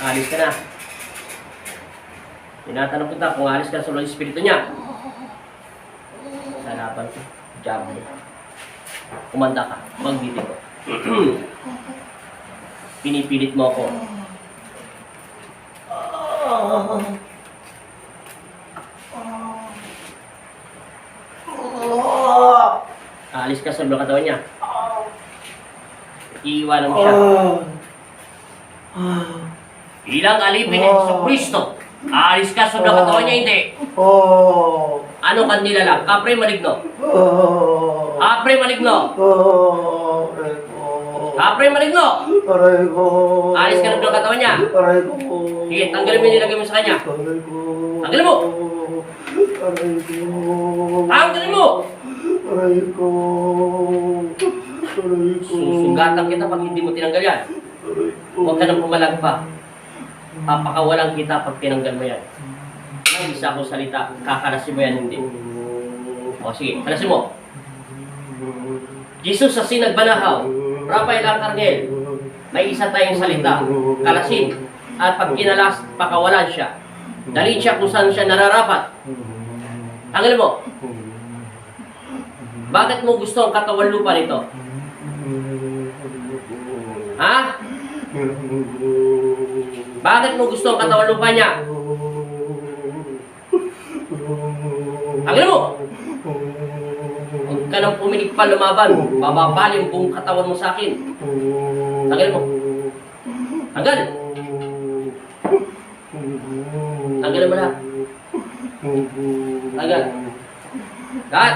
Alis ka na. Tinatanong kita kung alis ka sa Holy Espiritu niya. Sa laban ko, Diablo. Kumanda ka, magbitin ko. Pinipilit mo ako. Alis ka sa loob ng katawan niya. Iiwanan mo siya. Ilang alipin ni Jesucristo. Alis ka sa loob ng katawan niya, hindi. Ano kanila lang? Kapre maligno. Kapre maligno. Kapre maligno. Alis ka ng katawan niya. Sige, tanggalin mo yung nilagay mo sa kanya. Tanggalin mo. Tanggalin mo. Susugatan kita pag hindi mo tinanggal yan. Huwag ka nang pumalag pa. Papakawalan kita pag tinanggal mo yan. May isa akong salita, kakalasin mo yan, hindi. O sige, kalasin mo. Jesus sa sinagbanahaw, Rafael Arcangel, may isa tayong salita, kalasin. At pag kinalas, pakawalan siya. Dalhin siya kung saan siya nararapat. Tanggalin mo. Bakit mo gusto ang katawan lupa nito? Ha? Bakit mo gusto ang katawan lupa niya? Tanggalin mo! Huwag ka nang pumilig pa lumaban. Bababali ang buong katawan mo sa akin. Tanggalin mo. Tanggal! Tanggalin mo lahat. Tanggal. Lahat!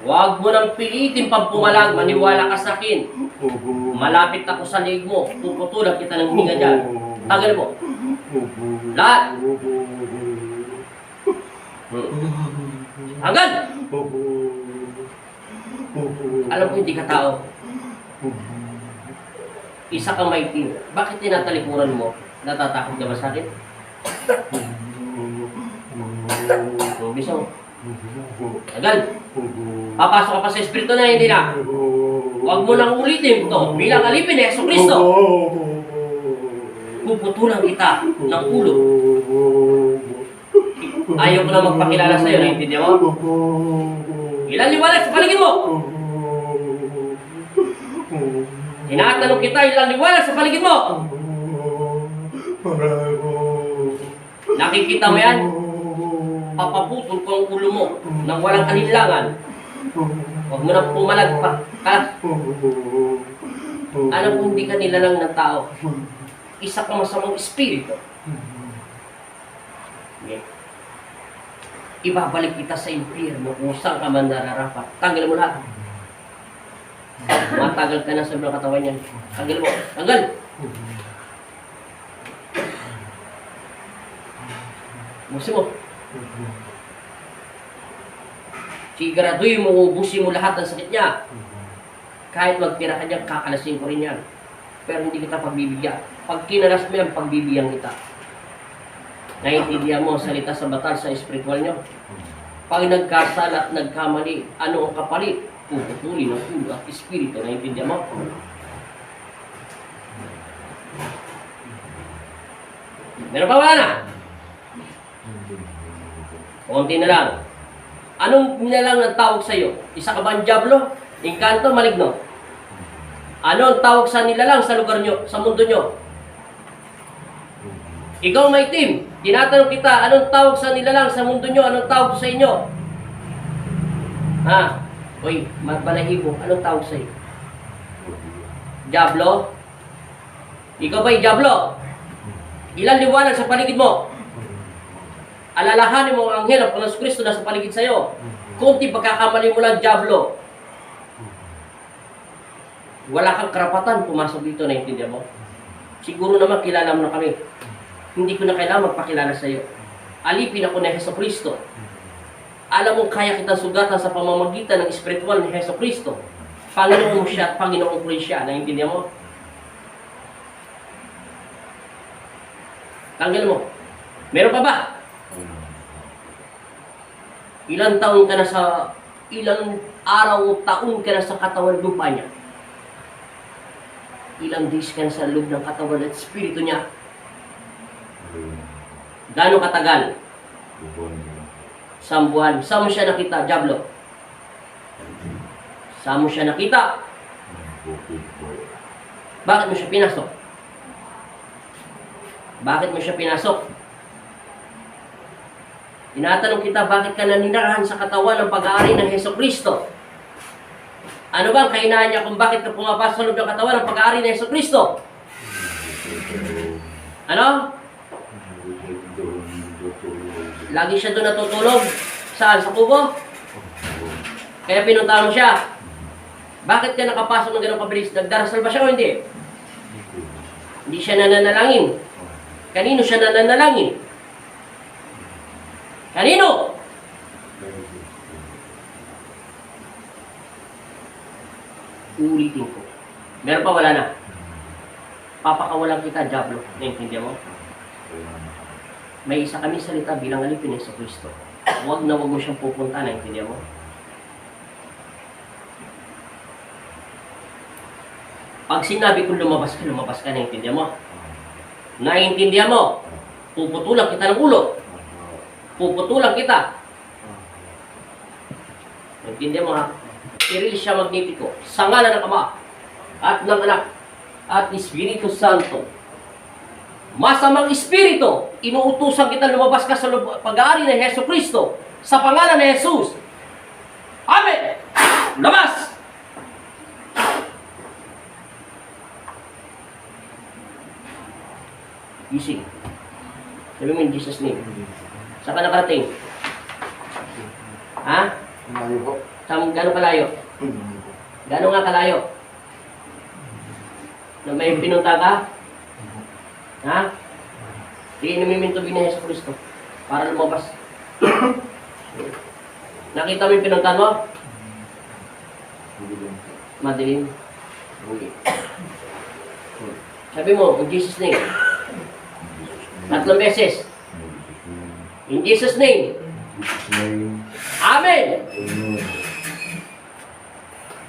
Huwag mo nang pilitin pang pumalag, maniwala ka sa akin. Malapit ako sa liig mo, puputulan kita ng hininga dyan. Tanggalin mo. Lahat. Tanggal. Alam ko hindi ka tao. Isa kang maitim. Bakit tinatalikuran mo? Natatakot ka ba sa akin? Bisa mo. Tanggal. Papasok ka pa sa Espiritu na hindi na. Huwag mo nang ulitin ito bilang alipin ni Jesucristo. Puputulan kita ng ulo. Ayaw ko na magpakilala sa'yo, naiintindihan mo? Ilang liwanag sa paligid mo? Tinatanong kita, ilang liwanag sa paligid mo? Nakikita mo yan? Papaputol ko ang ulo mo nang walang alinlangan. Huwag mo nang pumalag pa. Alam kung hindi ka nilalang ng tao. Isa kang masamang espiritu. Okay. Ibabalik kita sa impyerno kung saan ka man nararapat. Tanggal mo lahat. Matagal ka na sa mga katawan niyan. Tanggal mo. Tanggal! Busin mo. Siguraduhin mo, ubusin mo lahat ng sakit niya. Kahit magtira ka dyan, kakalasin ko rin yan. Pero hindi kita pagbibigyan. Pag kinalas mo yan, pagbibigyan kita. Naiintindihan mo ang salita sa batal sa espiritual nyo. Pag nagkasala at nagkamali, ano ang kapalit? Puputulin ang ulo at espiritu. Naiintindihan mo? Meron pa wala na? Kunti na lang. Anong nilalang ng tawag sa iyo? Isa ka ba ang Diablo? Engkanto, maligno? Ano ang tawag sa nilalang sa lugar nyo, sa mundo nyo? Ikaw may team. Tinatanong kita, anong tawag sa nilalang sa mundo nyo? Anong tawag sa inyo? Ha? Uy, balahibo. Anong tawag sa iyo? Diablo? Ikaw ba yung Diablo? Ilan liwanag sa paligid mo? Alalahanin mo ang anghel ng Panginoon Kristo na sa paligid sa iyo. Kunti pagkakamali mo lang, Diablo. Wala kang karapatan pumasok dito, naiintindihan mo? Siguro naman kilala mo na kami. Hindi ko na kailangan magpakilala sa iyo. Alipin ako ni Jesucristo. Alam mo, kaya kitang sugatan sa pamamagitan ng espiritual ni Jesucristo. Panginoon mo siya at Panginoon ko rin siya. Naiintindihan mo? Tanggal mo. Meron pa ba? Ilang taon ka na sa, ilang araw o taon ka na sa katawan lupa niya. Ilang days ka na sa loob ng katawan at espiritu niya. Gano'ng katagal? Isang buwan. Saan mo siya nakita, Diablo? Saan mo siya nakita? Bakit mo siya pinasok? Bakit mo siya pinasok? Tinatanong kita, bakit ka naninirahan sa katawan ng pag-aari ng Heso Kristo? Ano ba ang kahinaan niya kung bakit ka pumapasok sa loob ng katawan ng pag-aari ng Heso Kristo? Ano? Lagi siya doon natutulog. Saan? Sa kubo? Kaya pinuntahan mo siya. Bakit ka nakapasok ng ganong kabilis? Nagdarasal ba siya o hindi? Hindi siya nananalangin. Kanino siya nananalangin? Kanino? Uulitin ko. Meron pa, wala na. Papakawalan kita, Diablo. Naintindihan mo? May isa kami salita bilang alipin sa Kristo. Huwag na huwag mo siyang pupunta, naintindihan mo? Pag sinabi kong lumabas ka, naintindihan mo? Naintindihan mo? Puputulang kita ng ulo. Puputulang kita. Naintindihan mo ha? Kiril siya magnitiko. Sa ngalan ng Ama at ng Anak at Espiritu Santo. Masamang espiritu, inuutusan kita lumabas ka sa pag-aari ng Heso Kristo sa pangalan ni Jesus. Amen! Labas! Gising. Sabi mo in Jesus' name. Saan ka nakarating? Ha? Malayo po. Gano'ng kalayo? Gano'n nga kalayo? Na may pinunta ka? Ha? Sige, namimin tubig na Yesu Cristo para lumabas. Nakita mo yung pinuntahan mo? Madilim. Okay. Sabi mo, in Jesus' name. Tatlong beses. In Jesus' name. Amen!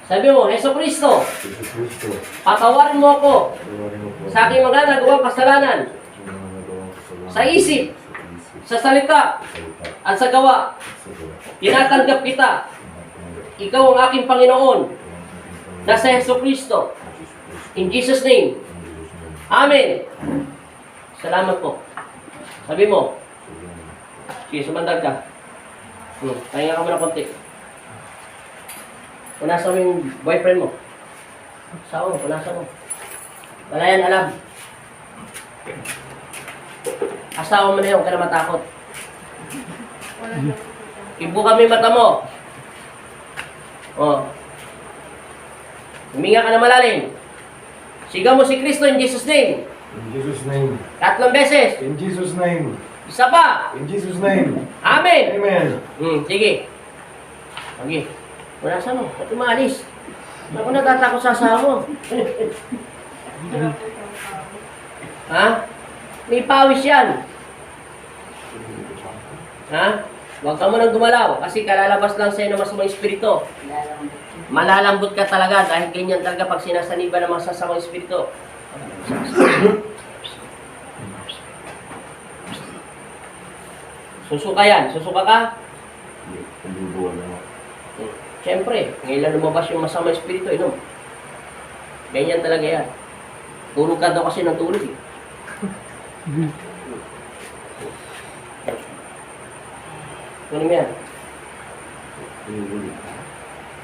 Sabi mo, Heso Kristo, patawarin mo ako sa aking mga nagawang kasalanan, sa isip, sa salita, at sa gawa. Tinatanggap kita. Ikaw ang aking Panginoon, na sa Heso Kristo. In Jesus' name. Amen. Salamat po. Sabi mo, sige, sumandag ka. Pahinga ka muna konti. Punasan mo yung boyfriend mo. Sao mo, punasan mo. Wala yan alam. Asawa mo na yun, huwag ka na matakot. Ibu kami mata mo. Oh. Huminga ka na malalim. Sigaw mo si Kristo in Jesus' name. In Jesus' name. Tatlong beses. In Jesus' name. Isa pa. In Jesus' name. Amen. Amen. Sige. Sige. Punasan mo. At umalis. Ako natatakot sa asawa mo. Ha? May pawis yan. Ha? Huwag ka mo nang gumalaw kasi kalalabas lang sa'yo ng masamang espiritu. Malalambot ka talaga dahil ganyan talaga pag sinasaniba ng mga sasamang espiritu. Susuka yan. Susuka ka? Siyempre, ngayon lumabas yung masamang espiritu. Inom. Ganyan talaga yan. Tulog ka daw kasi ng tulog eh. Kunin mo yan.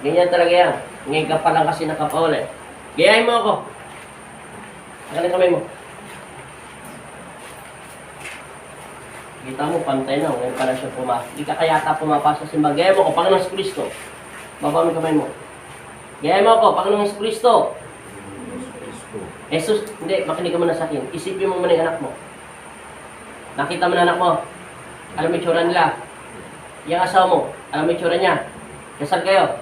Ganyan talaga yan. Ngayon ka pa lang kasi nakapawala eh. Gayahin mo ako. Sakaling kamay mo. Kita mo, pantay na. Ngayon pa lang siya pumasok. Hindi ka kayata pumapasok sa simbahan. Gayahin mo ako, Panginoong Kristo. Baba mo yung kamay mo. Gayahin mo ako, Panginoong Kristo. Jesus, hindi, makinig ka muna sa akin. Isipin mo muna yung anak mo. Nakita mo na anak mo. Alam mo yung tsura nila. Yung asawa mo, alam mo yung tsura niya. Kasal kayo.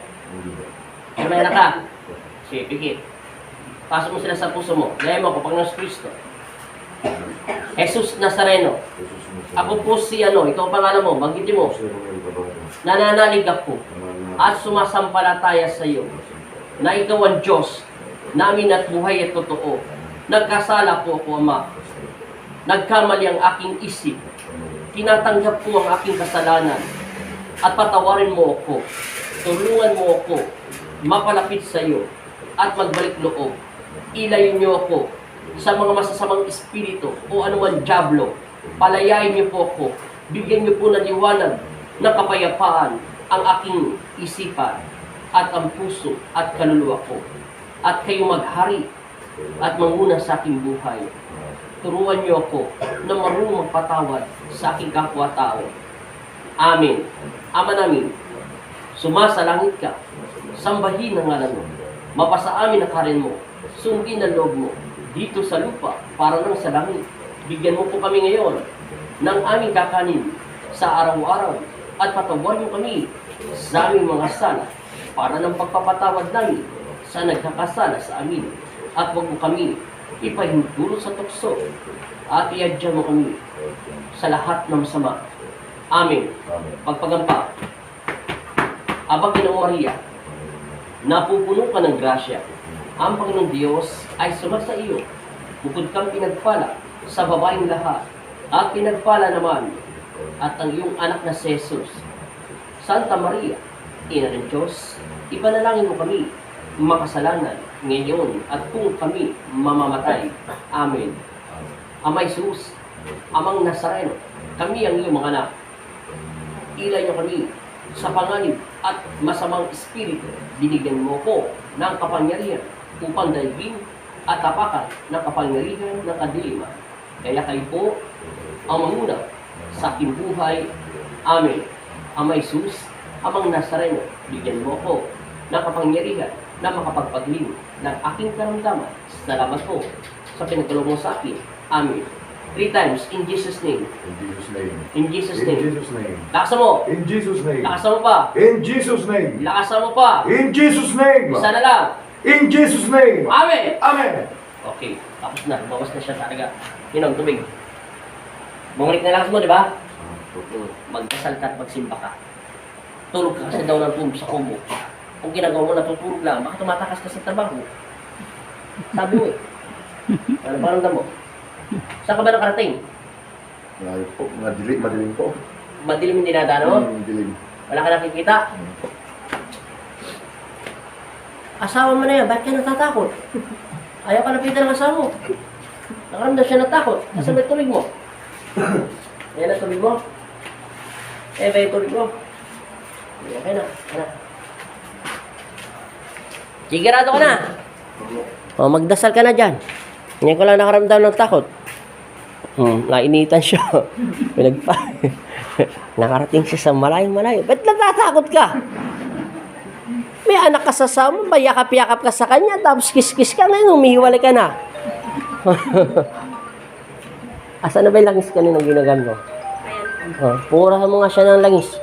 Ano may anak ka? Sige, pikit. Pasok mo sila sa puso mo. Gayahin mo ako, Panginoong Kristo. Jesus Nazareno. Ako po si ikaw ang pangalan mo, banggitin mo. Nananalig ako at sumasampalataya sa iyo na ikaw ang Diyos namin at buhay at totoo. Nagkasala po ako, Ama. Nagkamali ang aking isip. Tinatanggap ko ang aking kasalanan. At patawarin mo ako. Tulungan mo ako. Mapalapit sa iyo. At magbalik loob. Ilayo niyo ako sa mga masasamang espiritu o anuman dyablo. Palayain niyo po ako. Bigyan niyo po ng liwanag na kapayapaan ang aking isipan at ang puso at kaluluwa ko. At kayo maghari at manguna sa aking buhay. Turuan niyo ako na marunong magpatawad sa aking kapwa-tao. Amen. Ama namin, sumasalangit ka, sambahin ang ngalan mo, mapasa amin ang karin mo, sundin ang loob mo, dito sa lupa, para lang sa langit. Bigyan mo po kami ngayon ng aming kakanin sa araw-araw at patawarin mo kami sa aming mga sala para ng pagpapatawad namin sa nagkakasala sa amin. At huwag mo kami ipahintulot sa tukso at iadya mo kami sa lahat ng masama. Amen. Pagpagampa. Aba, Ginoong Maria, napupuno ka ng grasya. Ang Panginoong Diyos ay sumasa iyo. Bukod kang pinagpala sa babaeng lahat, at pinagpala naman at ang iyong anak na si Jesus. Santa Maria, Ina ng Diyos, ipanalangin mo kami, makasalanan, ngayon at kung kami mamamatay. Amen. Ama Jesus, Amang Nazareno, kami ang iyong mga anak. Ilay niyo kami sa panganib at masamang espiritu. Binigyan mo ko ng kapangyarihan upang daigin at tapakan ng kapangyarihan ng kadiliman. Kaya kayo po ang manguna sa aking buhay. Amen. Ama Jesus, Amang Nazareno, bigyan mo ko ng kapangyarihan na makapagpagling ng aking karamdaman. Salamat po sa pinagtulong mo sa akin. Amen. 3 times, in Jesus' name. In Jesus' name. In Jesus' In name. Jesus' name. Lakasan mo. In Jesus' name. Lakasan mo pa. In Jesus' name. Lakasan mo pa. In Jesus' name. Isa na lang. In Jesus' name. Amen. Amen. Okay, tapos na. Bawas na siya talaga. Yun ang tubig. Bumalik na lakas mo, di ba? Magdasal ka at magsimba ka. Tulog ka kasi daw ng tulog sa kubo. Kung ginagawa mo natutulog lang, baka tumatakas ka sa trabaho. Sabi mo eh. Ano ba ramdam mo? Saan ka ba nakarating? Malayo po. Madilim po. Madilim yung dinadaan mo? Dilim. Wala ka nakikita? Asawa mo na yan, bakit ka natatakot? Ayaw ka napitan ng asawa mo. Nakaramdam siya ng takot. Nasaan ba yung tubig mo? Ayan ang tubig mo. Eh, ba yung tubig mo? Okay na. Sigurado ka na. O, magdasal ka na dyan. Ngayon ko lang nakaramdam ng takot. Nainitan siya. Nakarating siya sa malayo. Ba't natatakot ka? May anak ka sa sama, yakap-yakap ka sa kanya, tapos kiss-kiss ka, ngayon umihiwalay ka na. Asa na ba yung langis kanina ginagamit mo? Purahan mo nga siya ng langis.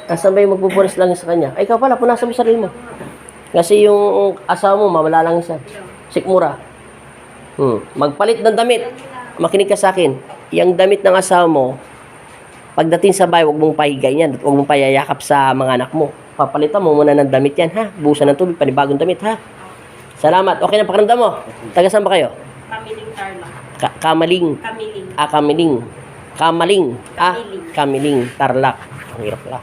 Asa ba yung magpupunas langis sa kanya? Ay, ikaw pala, punasan mo sarili mo. Kasi yung asawa mo, mawala langis yan. Sikmura. Magpalit ng damit. Makinig ka sa akin. Yung damit ng asawa mo, pagdating sa bahay, huwag mong pahigay yan. Huwag mong payayakap sa mga anak mo. Papalitan mo muna ng damit yan, ha? Buhusan ng tubig, panibagong damit, ha? Salamat. Okay na pakiramdam mo? Taga saan ba kayo? Kamiling Tarlac. Kamaling. Kamiling. Kamiling. Kamaling. Kamiling. Kamiling. Tarlac. Ang hirap pala.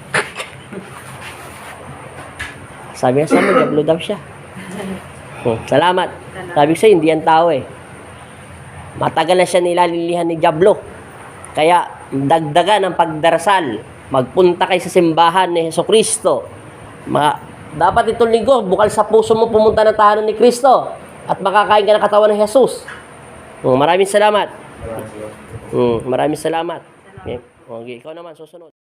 Sabi nga sa mo, diablo daw siya. Salamat. Sabi ko sa'yo, hindi yan tao eh. Matagal na siya nilalilihan ni Diablo. Kaya, dagdagan ang pagdarasal. Magpunta kayo sa simbahan ni Jesucristo. Dapat itong linggo, bukal sa puso mo pumunta ng tahanan ni Kristo. At makakain ka ng katawan ng Jesus. Maraming salamat. Maraming salamat. Okay, ikaw naman, susunod.